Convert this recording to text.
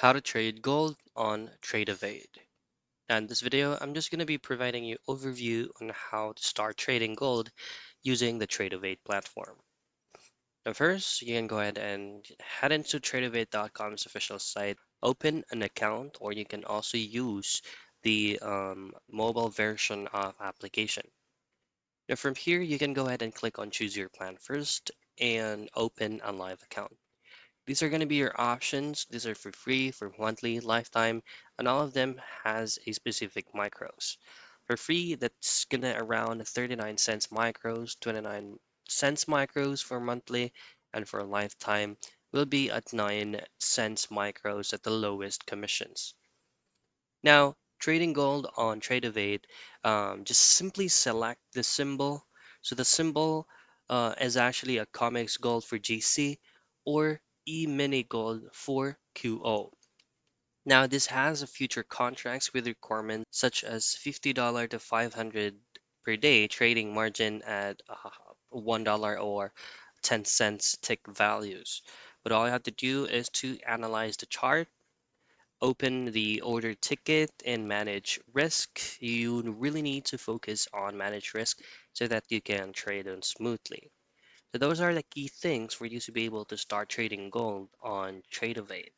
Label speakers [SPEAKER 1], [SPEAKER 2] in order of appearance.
[SPEAKER 1] How to trade gold on Tradovate. And in this video, I'm just going to be providing you overview on how to start trading gold using the Tradovate platform. Now first, you can go ahead and head into Tradovate.com's official site, open an account, or you can also use the mobile version of application. Now from here, you can go ahead and click on choose your plan first and open a live account. These are going to be your options. These are for free, for monthly, lifetime, and all of them has a specific micros. For free, that's gonna around 39 cents micros, 29 cents micros for monthly, and for lifetime will be at 9 cents micros at the lowest commissions. Now, trading gold on Tradovate, just simply select the symbol. So the symbol is actually a COMEX gold for GC or E-mini gold for QO. Now, this has a future contracts with requirements such as $50 to 500 per day trading margin at $1 or 10 cents tick values. But all you have to do is to analyze the chart, open the order ticket, and manage risk. You really need to focus on manage risk so that you can trade on smoothly. So those are the key things for you to be able to start trading gold on Tradovate.